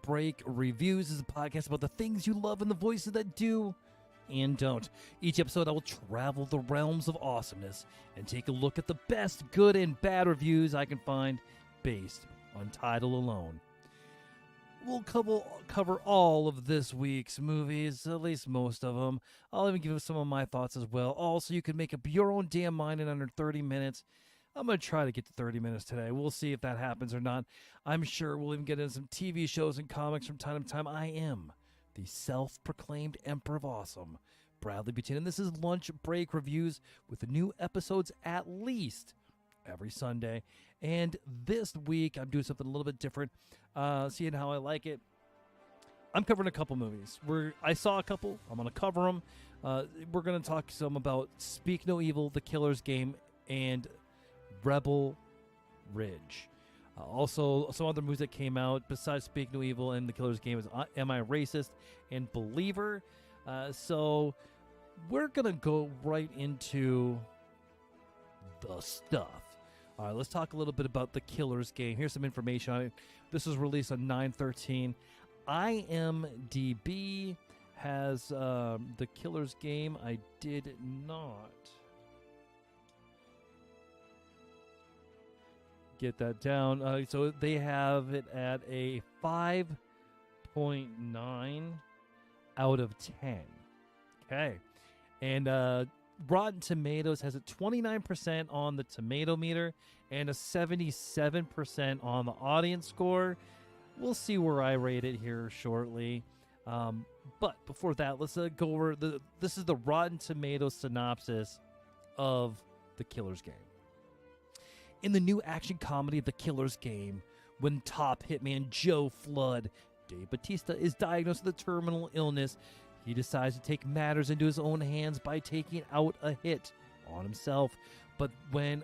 Break Reviews is a podcast about the things you love and the voices that do and don't. Each episode, I will travel the realms of awesomeness and take a look at the best good and bad reviews I can find based on title alone. We'll cover all of this week's movies, at least most of them. I'll even give you some of my thoughts as well. Also, you can make up your own damn mind in under 30 minutes. I'm going to try to get to 30 minutes today. We'll see if that happens or not. I'm sure we'll even get into some TV shows and comics from time to time. I am the self-proclaimed Emperor of Awesome, Bradley Buchanan. This is Lunch Break Reviews with the new episodes at least every Sunday. And this week, I'm doing something a little bit different, seeing how I like it. I'm covering a couple movies. I saw a couple. I'm going to cover them. We're going to talk some about Speak No Evil, The Killer's Game, and Rebel Ridge. Also, some other movies that came out besides Speak No Evil and The Killer's Game is Am I Racist and Believer. So we're going to go right into the stuff. All right, let's talk a little bit about The Killer's Game. Here's some information on it. This was released on 9/13. IMDb has The Killer's Game. I did not get that down. So they have it at a 5.9 out of 10. Okay. And Rotten Tomatoes has a 29% on the tomato meter and a 77% on the audience score. We'll see where I rate it here shortly. But before that, let's go over this is the Rotten Tomatoes synopsis of The Killer's Game. In the new action comedy The Killer's Game, when top hitman Joe Flood, Dave Bautista, is diagnosed with a terminal illness, he decides to take matters into his own hands by taking out a hit on himself. But when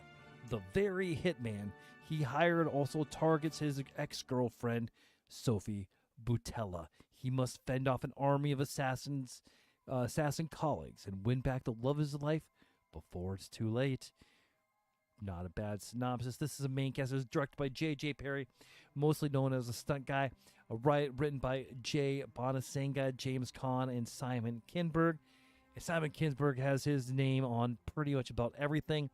the very hitman he hired also targets his ex-girlfriend, Sophie Butella, he must fend off an army of assassin colleagues and win back the love of his life before it's too late. Not a bad synopsis. This is a main cast. It was directed by J.J. Perry, mostly known as a stunt guy. Written by Jay Bonasenga, James Caan, and Simon Kinberg. And Simon Kinberg has his name on pretty much about everything.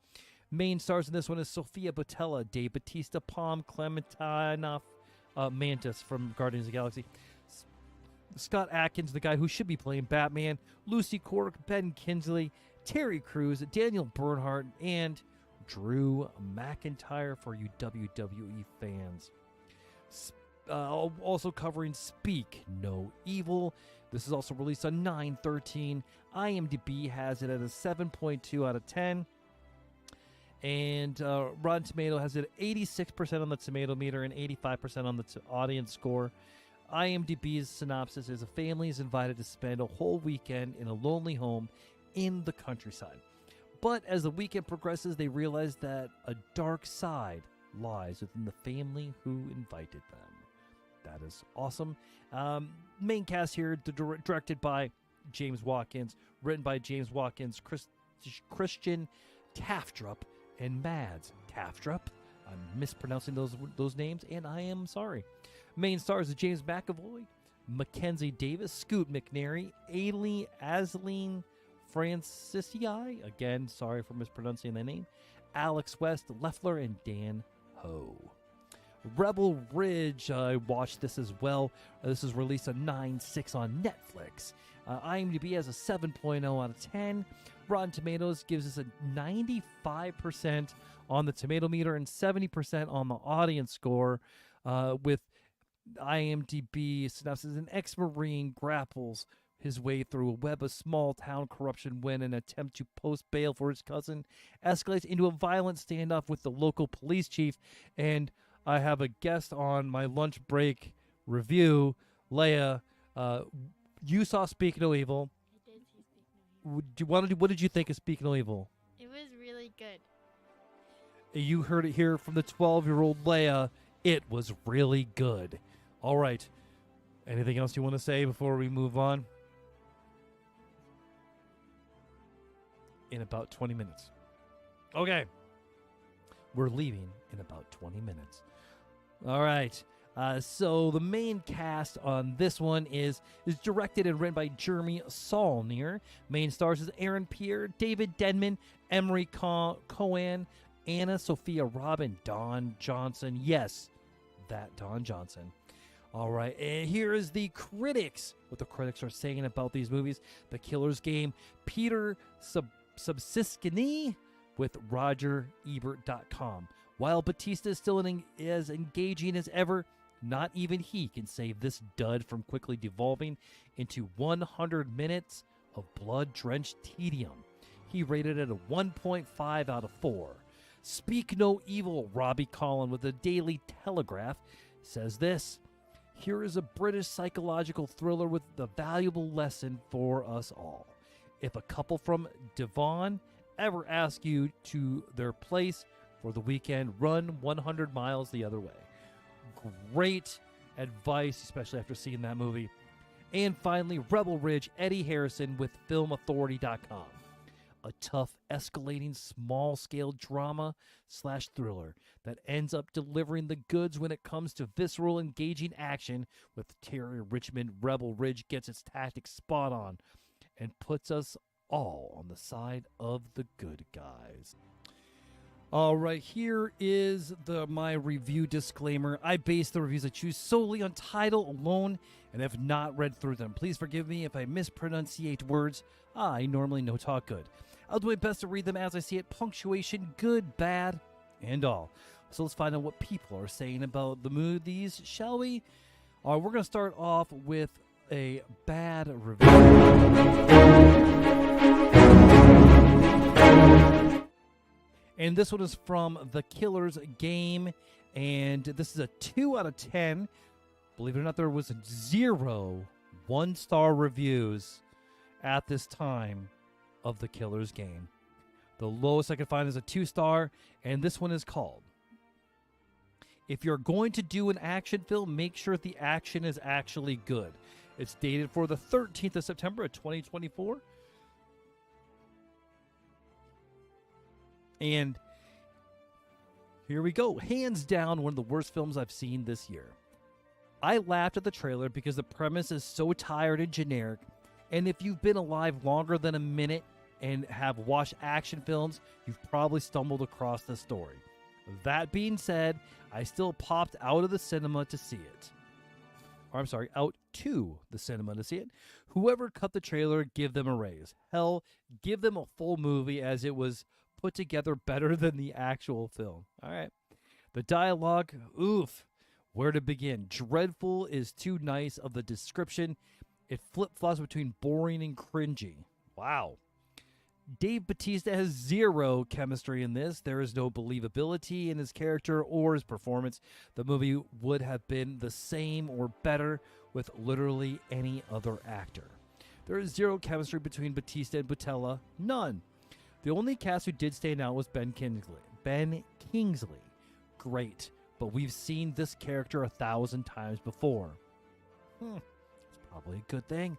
Main stars in this one is Sophia Butella, Dave Bautista, Palm Clementinov, Mantis from Guardians of the Galaxy, Scott Adkins, the guy who should be playing Batman, Lucy Cork, Ben Kingsley, Terry Crews, Daniel Bernhardt, and Drew McIntyre for you WWE fans. Also covering Speak No Evil. This is also released on 9/13. IMDb has it at a 7.2 out of 10. And Rotten Tomato has it at 86% on the tomato meter and 85% on the audience score. IMDb's synopsis is a family is invited to spend a whole weekend in a lonely home in the countryside. But as the weekend progresses, they realize that a dark side lies within the family who invited them. That is awesome. Main cast here, directed by James Watkins, written by James Watkins, Christian Taftrup, and Mads Taftrup. I'm mispronouncing those names, and I am sorry. Main stars are James McAvoy, Mackenzie Davis, Scoot McNairy, Aileen Francisci, again, sorry for mispronouncing the name, Alex West, Leffler, and Dan Ho. Rebel Ridge, I watched this as well. This is released on 9/6 on Netflix. IMDb has a 7.0 out of 10. Rotten Tomatoes gives us a 95% on the tomato meter and 70% on the audience score, with IMDb synopsis. An ex-Marine grapples his way through a web of small-town corruption when an attempt to post bail for his cousin escalates into a violent standoff with the local police chief. And I have a guest on my lunch break review, Leia. You saw Speak No Evil. I did see Speak No Evil. What did you think of Speak No Evil? It was really good. You heard it here from the 12-year-old Leia. It was really good. All right. Anything else you want to say before we move on? In about 20 minutes. Okay. We're leaving in about 20 minutes. All right. So the main cast on this one is directed and written by Jeremy Saulnier. Main stars is Aaron Pierre, David Denman, Emery Cohen, Anna Sophia Robin, Don Johnson. Yes, that Don Johnson. All right, and here is the critics. What the critics are saying about these movies. The Killer's Game, Peter Subsiskini with RogerEbert.com. While Batista is still as engaging as ever, not even he can save this dud from quickly devolving into 100 minutes of blood-drenched tedium. He rated it a 1.5 out of 4. Speak No Evil, Robbie Collin with the Daily Telegraph says this: here is a British psychological thriller with the valuable lesson for us all. If a couple from Devon ever ask you to their place for the weekend, run 100 miles the other way. Great advice, especially after seeing that movie. And finally, Rebel Ridge, Eddie Harrison with FilmAuthority.com. A tough, escalating, small-scale drama/thriller that ends up delivering the goods when it comes to visceral, engaging action with Terry Richmond. Rebel Ridge gets its tactics spot on and puts us all on the side of the good guys. All right, here is my review disclaimer. I base the reviews I choose solely on title alone and have not read through them. Please forgive me if I mispronunciate words. I normally no talk good. I'll do my best to read them as I see it, punctuation, good, bad, and all. So let's find out what people are saying about the movies, shall we? We're going to start off with a bad review. And this one is from The Killer's Game, and this is a 2 out of 10. Believe it or not, there was 0 one-star reviews at this time of The Killer's Game. The lowest I could find is a 2-star, and this one is called, if you're going to do an action film, make sure the action is actually good. It's dated for the 13th of September of 2024. And here we go. Hands down, one of the worst films I've seen this year. I laughed at the trailer because the premise is so tired and generic. And if you've been alive longer than a minute and have watched action films, you've probably stumbled across the story. That being said, I still popped out of the cinema to see it. Or I'm sorry, out to the cinema to see it. Whoever cut the trailer, give them a raise. Hell, give them a full movie, as it was put together better than the actual film. All right. The dialogue, oof. Where to begin? Dreadful is too nice of the description. It flip-flops between boring and cringy. Wow. Dave Bautista has 0 chemistry in this. There is no believability in his character or his performance. The movie would have been the same or better with literally any other actor. There is 0 chemistry between Bautista and Butella. None. The only cast who did stand out was Ben Kingsley. Ben Kingsley. Great. But we've seen this character 1,000 times before. It's probably a good thing.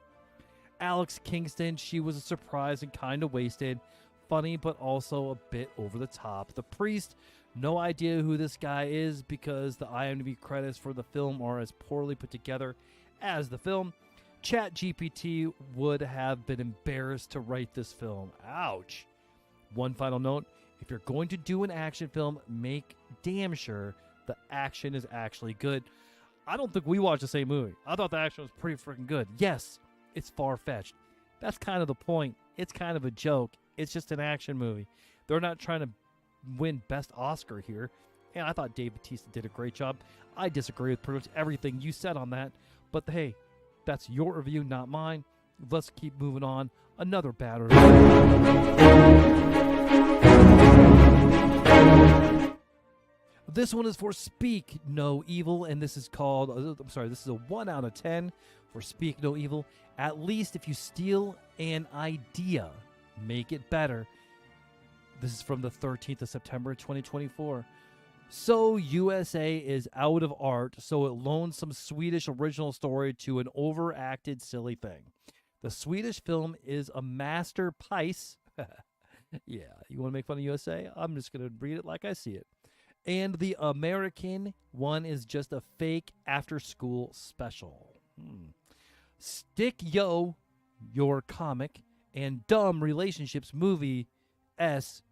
Alex Kingston, she was a surprise and kind of wasted. Funny, but also a bit over the top. The priest, no idea who this guy is because the IMDb credits for the film are as poorly put together as the film. ChatGPT would have been embarrassed to write this film. Ouch. One final note, if you're going to do an action film, make damn sure the action is actually good. I don't think we watched the same movie. I thought the action was pretty freaking good. Yes, it's far-fetched. That's kind of the point. It's kind of a joke. It's just an action movie. They're not trying to win Best Oscar here. And I thought Dave Bautista did a great job. I disagree with pretty much everything you said on that. But hey, that's your review, not mine. Let's keep moving on. Another bad review. This one is for Speak No Evil, and this is called, this is a 1 out of 10 for Speak No Evil. At least if you steal an idea, make it better. This is from the 13th of September, 2024. So USA is out of art, so it loans some Swedish original story to an overacted silly thing. The Swedish film is a masterpiece. Yeah, you want to make fun of USA? I'm just going to read it like I see it. And the American one is just a fake after-school special. Stick Yo, Your Comic, and Dumb Relationships Movie S. ...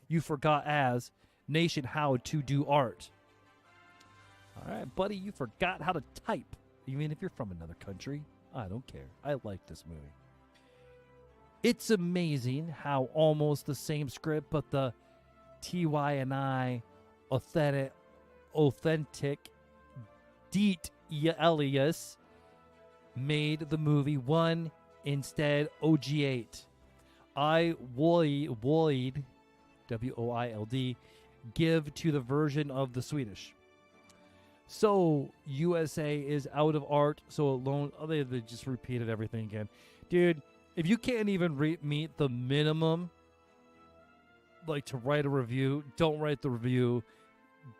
You forgot as Nation How to Do Art. All right, buddy, you forgot how to type, even if you're from another country. I don't care. I like this movie. It's amazing how almost the same script, but the TY&I authentic Deet Elias made the movie one instead OG8. I Woid WOILD give to the version of the Swedish. So USA is out of art, so alone they just repeated everything again. Dude, if you can't even meet the minimum like to write a review, don't write the review.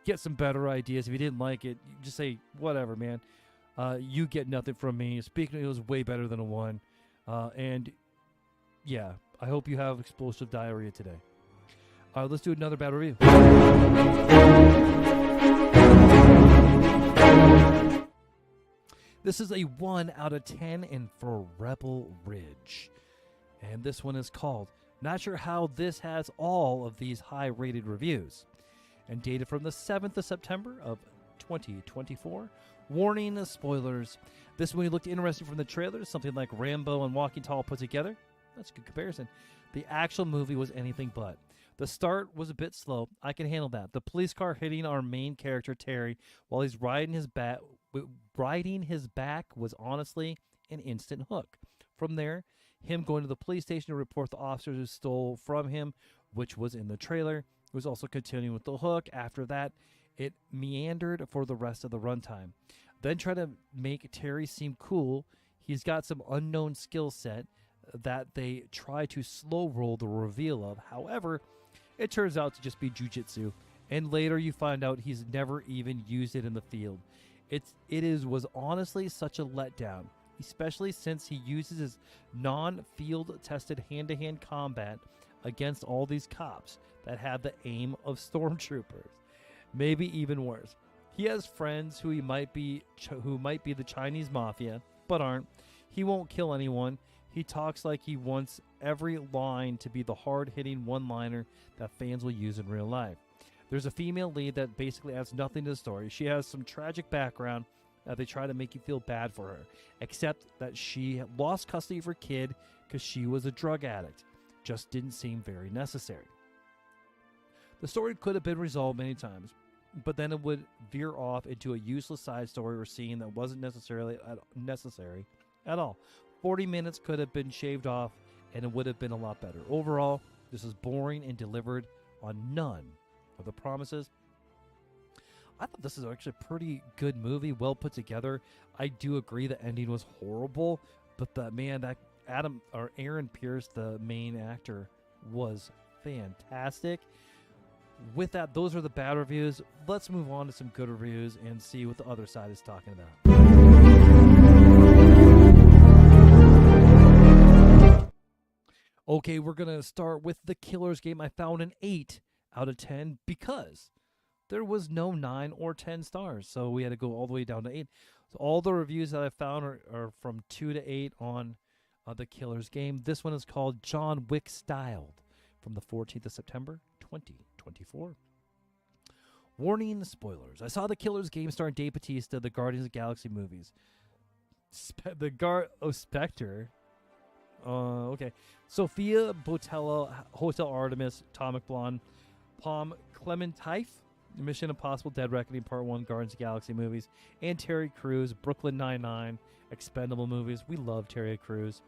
Get some better ideas. If you didn't like it, just say whatever, man. You get nothing from me. Speaking, it was way better than a 1. And yeah, I hope you have explosive diarrhea today. Let's do another bad review. This is a 1 out of 10 and for Rebel Ridge. And this one is called Not Sure How This Has All of These High-Rated Reviews. And dated from the 7th of September of 2024. Warning, spoilers. This movie looked interesting from the trailer, something like Rambo and Walking Tall put together. That's a good comparison. The actual movie was anything but. The start was a bit slow. I can handle that. The police car hitting our main character, Terry, while he's riding his back was honestly an instant hook. From there, him going to the police station to report the officers who stole from him, which was in the trailer, was also continuing with the hook. After that, it meandered for the rest of the runtime. Then try to make Terry seem cool. He's got some unknown skill set that they try to slow roll the reveal of. However, it turns out to just be jujitsu, and later you find out he's never even used it in the field. Was honestly such a letdown, especially since he uses his non-field tested hand-to-hand combat against all these cops that have the aim of stormtroopers. Maybe even worse. He has friends who might be the Chinese mafia, but aren't. He won't kill anyone. He talks like he wants every line to be the hard-hitting one-liner that fans will use in real life. There's a female lead that basically adds nothing to the story. She has some tragic background that they try to make you feel bad for her, except that she lost custody of her kid because she was a drug addict. Just didn't seem very necessary. The story could have been resolved many times, but then it would veer off into a useless side story or scene that wasn't necessarily necessary at all. 40 minutes could have been shaved off, and it would have been a lot better. Overall, this is boring and delivered on none of the promises. I thought this is actually a pretty good movie, well put together. I do agree the ending was horrible, but that Aaron Pierce, the main actor, was fantastic. With that, those are the bad reviews. Let's move on to some good reviews and see what the other side is talking about. Okay, we're going to start with The Killer's Game. I found an 8 out of 10 because there was no 9 or 10 stars, so we had to go all the way down to 8. So all the reviews that I found are from 2 to 8 on The Killer's Game. This one is called John Wick Styled from the 14th of September, 2024. Warning, spoilers. I saw The Killer's Game starring Dave Bautista, the Guardians of the Galaxy movies. Spectre. Okay. Sophia Boutella, Hotel Artemis, Atomic Blonde, Palm Clementif, Mission Impossible Dead Reckoning Part 1, Guardians of the Galaxy movies, and Terry Crews, Brooklyn Nine-Nine, Expendable movies. We love Terry Crews.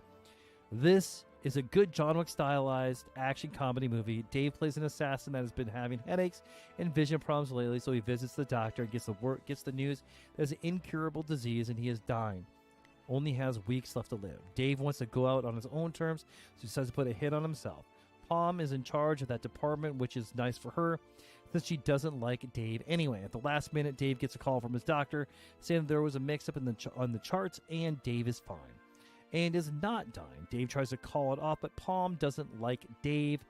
This is a good John Wick stylized action comedy movie. Dave plays an assassin that has been having headaches and vision problems lately, so he visits the doctor and gets the news there's an incurable disease and he is dying. Only has weeks left to live. Dave wants to go out on his own terms, so he decides to put a hit on himself. Palm is in charge of that department, which is nice for her, since she doesn't like Dave anyway. At the last minute, Dave gets a call from his doctor saying there was a mix-up on the charts, and Dave is fine. And is not dying. Dave tries to call it off, but Palm doesn't like Dave.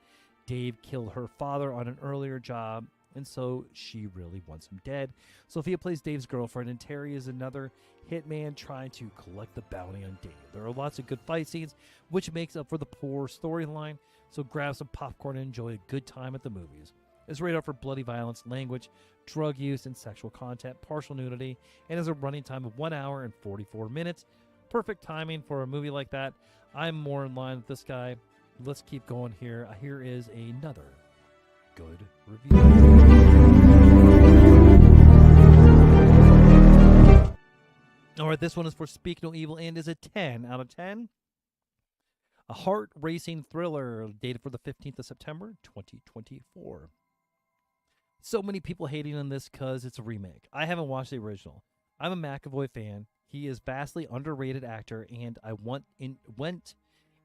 Dave killed her father on an earlier job, and so she really wants him dead. Sophia plays Dave's girlfriend, and Terry is another hitman trying to collect the bounty on Dave. There are lots of good fight scenes, which makes up for the poor storyline, so grab some popcorn and enjoy a good time at the movies. It's rated for bloody violence, language, drug use, and sexual content, partial nudity, and has a running time of 1 hour and 44 minutes. Perfect timing for a movie like that. I'm more in line with this guy. Let's keep going here. Here is another good review. All right, this one is for Speak No Evil and is a 10 out of 10. A heart-racing thriller dated for the 15th of September, 2024. So many people hating on this because it's a remake. I haven't watched the original. I'm a McAvoy fan. He is vastly underrated actor, and I went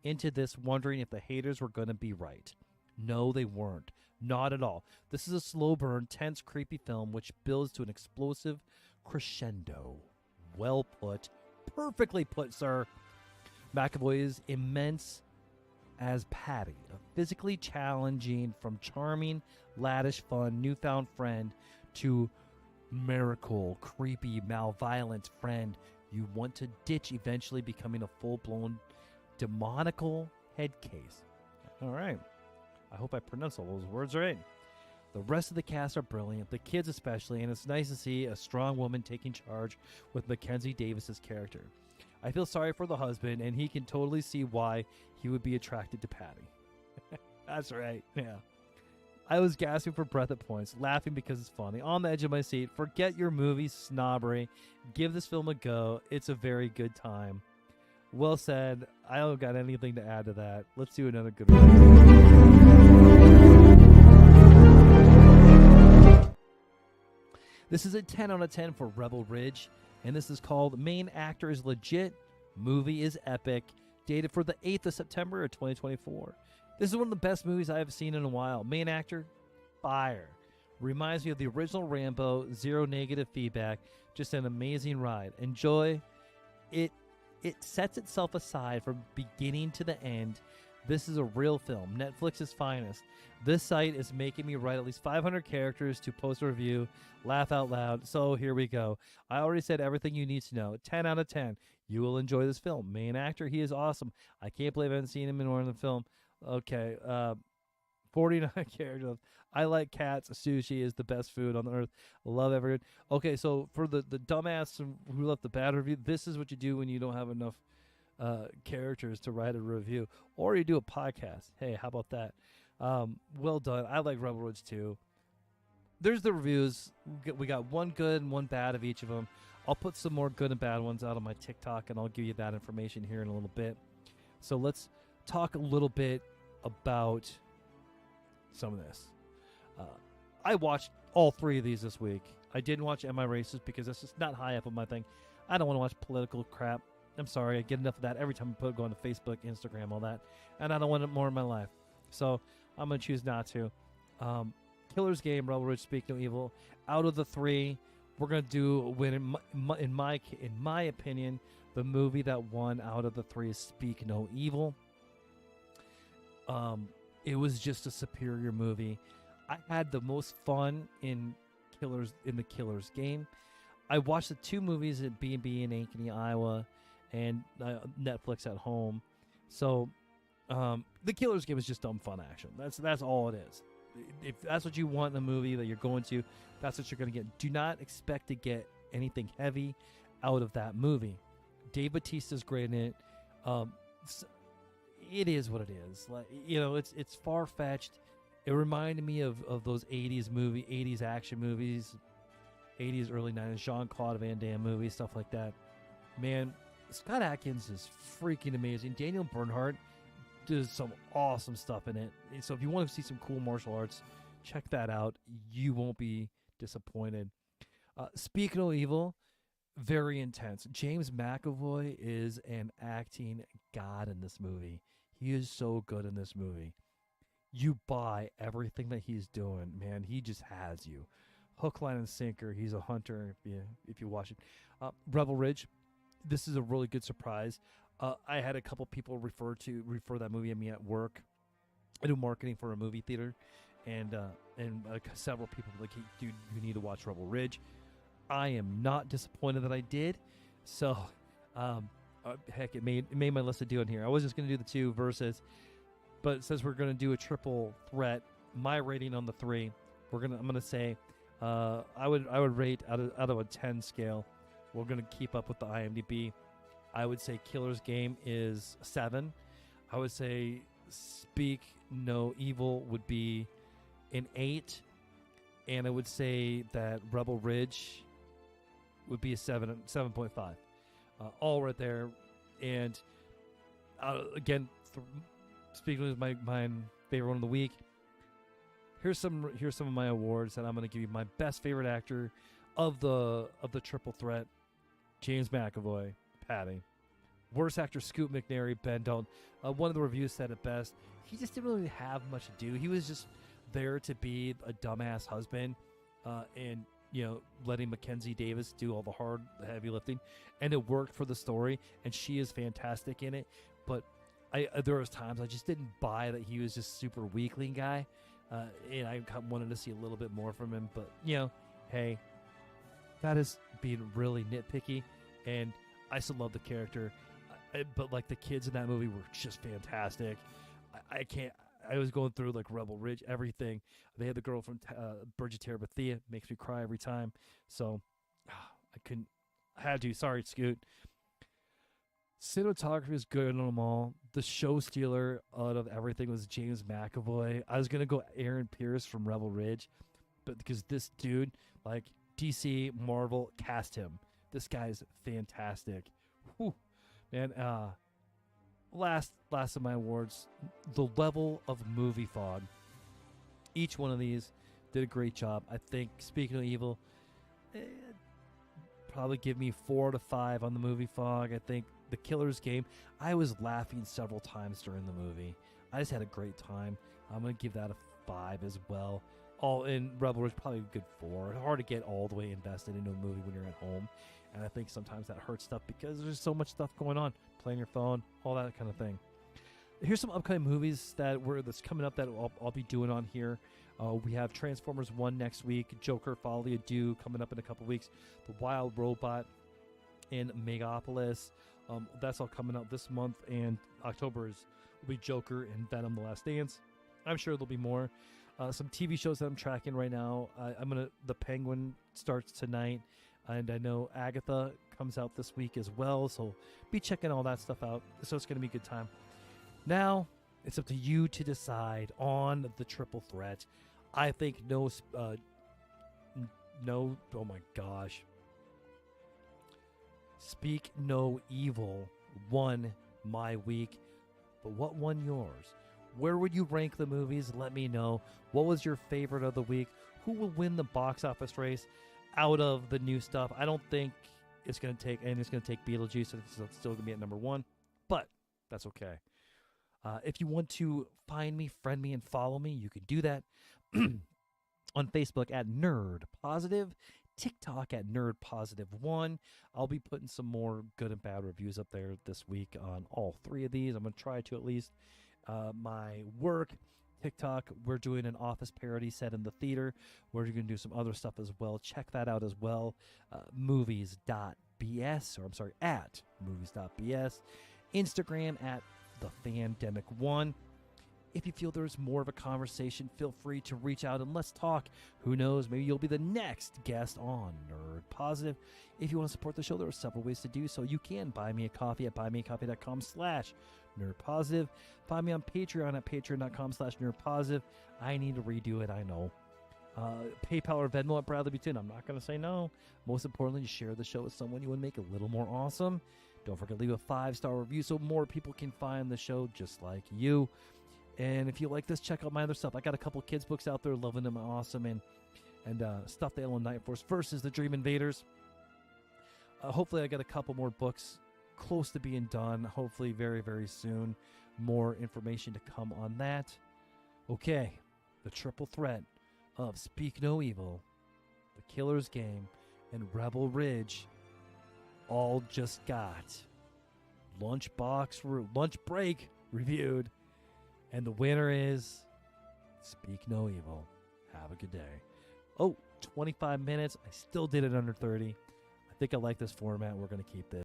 into this wondering if the haters were going to be right. No, they weren't. Not at all. This is a slow burn, tense, creepy film which builds to an explosive crescendo. Well put. Perfectly put, sir. McAvoy is immense as Patty, a physically challenging, from charming, laddish, fun, newfound friend to miracle, creepy, malevolent friend you want to ditch, eventually becoming a full-blown demonical head case. All right. I hope I pronounced all those words right. The rest of the cast are brilliant, the kids especially, and it's nice to see a strong woman taking charge with Mackenzie Davis's character. I feel sorry for the husband, and he can totally see why he would be attracted to Patty. That's right, yeah. I was gasping for breath at points, laughing because it's funny, on the edge of my seat. Forget your movie snobbery. Give this film a go. It's a very good time. Well said. I don't got anything to add to that. Let's do another good one. This is a 10 out of 10 for Rebel Ridge, and this is called Main Actor is Legit, Movie is Epic, dated for the 8th of September of 2024. This is one of the best movies I have seen in a while. Main actor, fire. Reminds me of the original Rambo, zero negative feedback, just an amazing ride. Enjoy. It sets itself aside from beginning to the end. This is a real film, Netflix's finest. This site is making me write at least 500 characters to post a review, laugh out loud. So here we go. I already said everything you need to know. 10 out of 10. You will enjoy this film. Main actor, he is awesome. I can't believe I haven't seen him in more than the film. Okay, 49 characters. I like cats. Sushi is the best food on the earth. I love everyone. Okay, so for the dumbass who left the bad review, this is what you do when you don't have enough characters to write a review. Or you do a podcast. Hey, how about that? Well done. I like Rebel Ridge too. There's the reviews. We got one good and one bad of each of them. I'll put some more good and bad ones out on my TikTok, and I'll give you that information here in a little bit. So let's talk a little bit about some of this. I watched all three of these this week. I didn't watch Am I Racist because that's just not high up on my thing. I don't want to watch political crap. I'm sorry. I get enough of that every time I go on to Facebook, Instagram, all that. And I don't want it more in my life. So I'm going to choose not to. Killer's Game, Rebel Ridge, Speak No Evil. Out of the three, we're going to do, in my opinion, the movie that won out of the three is Speak No Evil. It was just a superior movie. I had the most fun in the Killer's Game. I watched the two movies at B&B in Ankeny, Iowa, and Netflix at home. So, the Killer's Game is just dumb fun action. That's all it is. If that's what you want in a movie that you're going to, that's what you're going to get. Do not expect to get anything heavy out of that movie. Dave Bautista's great in it. It is what it is. Like, you know, it's far-fetched. It reminded me of those 80s action movies, 80s, early 90s, Jean-Claude Van Damme movies, stuff like that. Man, Scott Adkins is freaking amazing. Daniel Bernhardt does some awesome stuff in it. So if you want to see some cool martial arts, check that out. You won't be disappointed. Speak No Evil, very intense. James McAvoy is an acting god in this movie. He is so good in this movie. You buy everything that he's doing, man. He just has you. Hook, line, and sinker. He's a hunter if you watch it. Rebel Ridge, this is a really good surprise. I had a couple people refer that movie to me at work. I do marketing for a movie theater, and several people were like, hey, dude, you need to watch Rebel Ridge. I am not disappointed that I did. So, heck, it made my list of doing here. I was just gonna do the 2 versus, but since we're gonna do a triple threat, my rating on the 3, I'm gonna say, I would rate out of a 10 scale. We're gonna keep up with the IMDb. I would say Killer's Game is 7. I would say Speak No Evil would be an 8, and I would say that Rebel Ridge would be a 7.5. All right there. And again, speaking of my favorite one of the week, here's some of my awards, and I'm going to give you my best favorite actor of the triple threat: James McAvoy, Patty. Worst actor: Scoot McNairy, Ben Dalton. One of the reviews said it best. He just didn't really have much to do. He was just there to be a dumbass husband, and letting Mackenzie Davis do all the heavy lifting, and it worked for the story. And she is fantastic in it. But there was times I just didn't buy that he was just super weakling guy, and I wanted to see a little bit more from him. But hey, that is being really nitpicky, and I still love the character. But like the kids in that movie were just fantastic. I was going through like Rebel Ridge, everything. They had the girl from Bridge of Terabithia, makes me cry every time. So I had to. Sorry, Scoot. Cinematography is good on them all. The show stealer out of everything was James McAvoy. I was gonna go Aaron Pierce from Rebel Ridge, but because this dude, like DC, Marvel, cast him. This guy's fantastic. Whew. Man, last of my awards, the level of movie fog. Each one of these did a great job. I think Speaking of Evil, probably give me 4 to 5 on the movie fog. I think The Killer's Game, I was laughing several times during the movie. I just had a great time. I'm going to give that a 5 as well. All in Rebel Ridge, probably a good 4. Hard to get all the way invested into a movie when you're at home. And I think sometimes that hurts stuff because there's so much stuff going on. Playing your phone, all that kind of thing. Here's some upcoming movies that's coming up that I'll be doing on here. We have Transformers 1 next week, Joker, Folly Ado coming up in a couple weeks, The Wild Robot in Megapolis. That's all coming out this month, and October will be Joker and Venom: The Last Dance. I'm sure there'll be more. Some TV shows that I'm tracking right now. The Penguin starts tonight, and I know Agatha comes out this week as well, so be checking all that stuff out. So it's going to be a good time. Now, it's up to you to decide on the triple threat. I think oh my gosh. Speak No Evil won my week, but what won yours? Where would you rank the movies? Let me know. What was your favorite of the week? Who will win the box office race out of the new stuff? I don't think it's going to take Beetlejuice. It's still going to be at number 1, but that's okay. If you want to find me, friend me, and follow me, you can do that on Facebook at Nerd Positive, TikTok at Nerd Positive 1. I'll be putting some more good and bad reviews up there this week on all 3 of these. I'm going to try to at least. My work, TikTok, we're doing an Office parody set in the theater. We're going to do some other stuff as well. Check that out as well. Movies.bs, at movies.bs. Instagram at TheFandemic1. If you feel there's more of a conversation, feel free to reach out and let's talk. Who knows, maybe you'll be the next guest on Nerd Positive. If you want to support the show, there are several ways to do so. You can buy me a coffee at buymeacoffee.com/nerdpositive. Find me on Patreon at patreon.com/nerdpositive. I need to redo it, I know. PayPal or Venmo at Bradley Button. I'm not going to say no. Most importantly, share the show with someone you want to make a little more awesome. Don't forget to leave a 5-star review so more people can find the show just like you. And if you like this, check out my other stuff. I got a couple kids books out there, Loving Them Awesome, and Stuffed Animal Night Force versus the Dream Invaders. Hopefully I got a couple more books close to being done. Hopefully very, very soon. More information to come on that. Okay, the triple threat of Speak No Evil, The Killer's Game, and Rebel Ridge all just got lunch break reviewed. And the winner is Speak no evil. Have a good day. Oh, 25 minutes. I still did it under 30. I think I like this format. We're going to keep this.